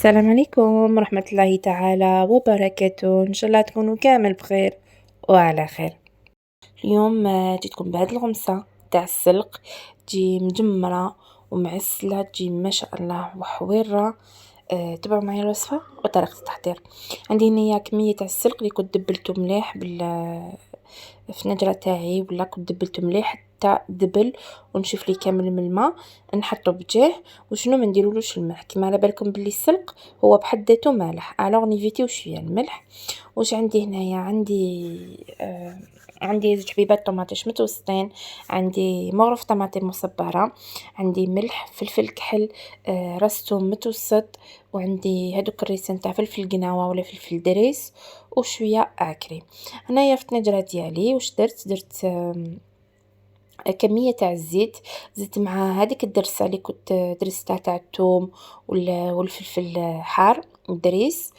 السلام عليكم ورحمة الله تعالى وبركاته، إن شاء الله تكونوا كامل بخير وعلى خير. اليوم جيتكم بهاد الغمسة تاع السلق، تجي مجمرة ومعسلة، تجي ما شاء الله وحويرة. تبعوا معايا الوصفة وطريقة التحضير. عندي هنايا كمية تاع السلق اللي كنت دبلته مليح في النجرة تاعي، ولا كنت دبلته مليح حتى دبل ونشوف لي كامل من الماء، نحطو بجاه. وشنو ما نديرولوش الملح، كيما على بالكم بلي السلق هو بحد ذاته مالح، الوغ نيفيتيو شويه الملح. واش عندي هنايا؟ عندي زوج حبيبات طماطيش متوسطين، عندي مغرف طماطم مصبره، عندي ملح، فلفل كحل، راس توم متوسط، وعندي هادوك الريسان تاع فلفل قناوه ولا فلفل دريس، وشويه عكري. هنايا في الطنجره ديالي واش درت كميه تاع الزيت، زدت مع هذيك الدرسه اللي كنت درستها تاع الثوم والفلفل حار دريس.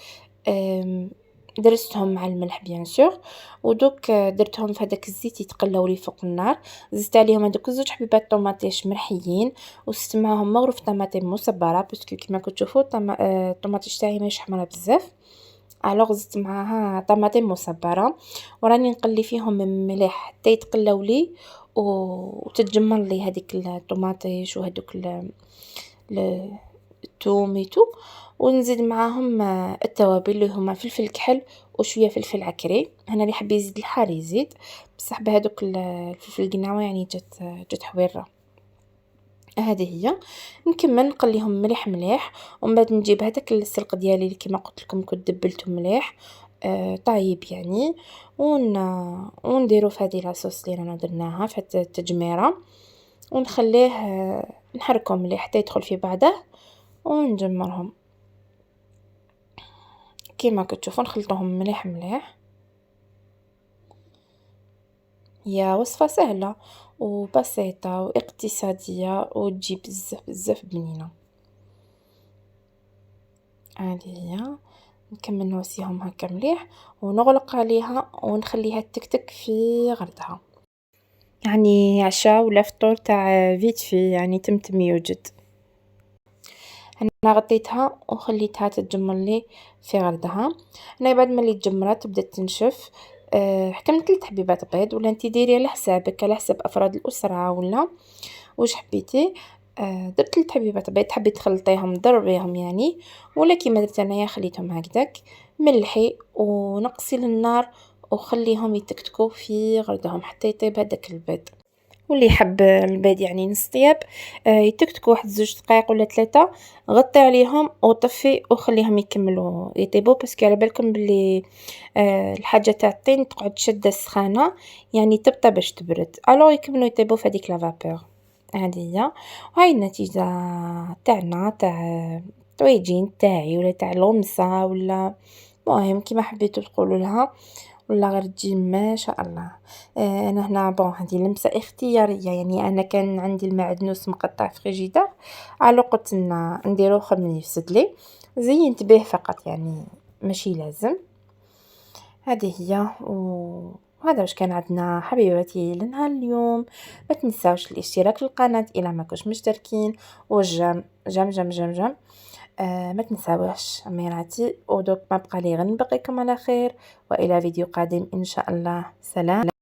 درستهم مع الملح بيان سور، ودوك درتهم في هذاك الزيت يتقلاو لي فوق النار. زدت عليهم هذوك زوج حبيبات طوماطيش مرحيين، وزدت معاهم مغرف طماطم مصبره، باسكو كيما كتشوفوا الطماطيش تاعي ماهيش حمرا بزاف، الوغ زدت معاها طماطم مصبره، وراني نقلي فيهم مليح حتى يتقلاو لي وتتجمر لي هذيك الطماطيش وهذوك التوميتو. ونزيد معاهم التوابل اللي هما فلفل كحل وشويه فلفل عكري. هنا اللي حاب يزيد الحار يزيد، بصح بهذوك الفلفل القناوه يعني جات حويره. هذه هي، نكمل نقليهم مليح مليح، ومن بعد نجيب هذاك السلق ديالي اللي كما قلت لكم كنت دبلته مليح طيب يعني، ونديرو في هذه لاصوص اللي رانا درناها في التجميره، ونخليه نحركهم مليح حتى يدخل في بعضه، ونجمرهم كيما كتشوفوا نخلطوهم مليح مليح. هي وصفة سهلة وبسيطة واقتصادية وتجي بزاف بزاف بنينة. هذه هي، نكمل نوصيهم هكا مليح ونغلق عليها ونخليها تكتك في غردها، يعني عشاء ولا فطور تاع فيت في، يعني تمتم يوجد. انا غطيتها وخليتها تتجمر لي في غردها. انا بعد ما اللي تجمرت بدات تنشف، حكمت 3 حبيبات بيض، ولا انت ديري على حسابك، على حساب افراد الاسره ولا واش حبيتي. درت 3 حبيبات بيض، تحبي تخلطيهم ضربيهم يعني، ولا كيما درت انايا خليتهم هكذاك. ملحي ونقصي للنار وخليهم يتكتكوا في غردهم حتى يطيب هذاك البيض. واللي يحب البيض يعني نص طياب، يتكتكوا واحد 2 دقائق ولا 3، غطي عليهم وطفي وخليهم يكملوا يطيبوا، باسكو على بالكم بلي الحاجه تاع الطين تقعد شاده السخانه، يعني تبطى باش تبرد، الو يكملوا يطيبوا في هذيك لافابور. هذه هي، وهاي النتيجه تاعنا تاع طويجين تاعي ولا تاع الغمسه، ولا المهم كيما حبيتوا تقولوا لها، ولا غير تجي ما شاء الله. انا هنا هذه لمسه اختياريه، يعني انا كان عندي المعدنوس مقطع في فريجيدار، على قلت نديرو خير من يفسد لي، زينت به فقط يعني ماشي لازم. هذه هي وهذا واش كان عندنا حبيباتي لنهار اليوم. ما تنساوش الاشتراك في القناه الى ما كنتش مشتركين، والجم جم جم جم جم. ما تنساوش اميراتي، ودوك ما بقى لي غير نبقيكم على خير، والى فيديو قادم ان شاء الله. سلام.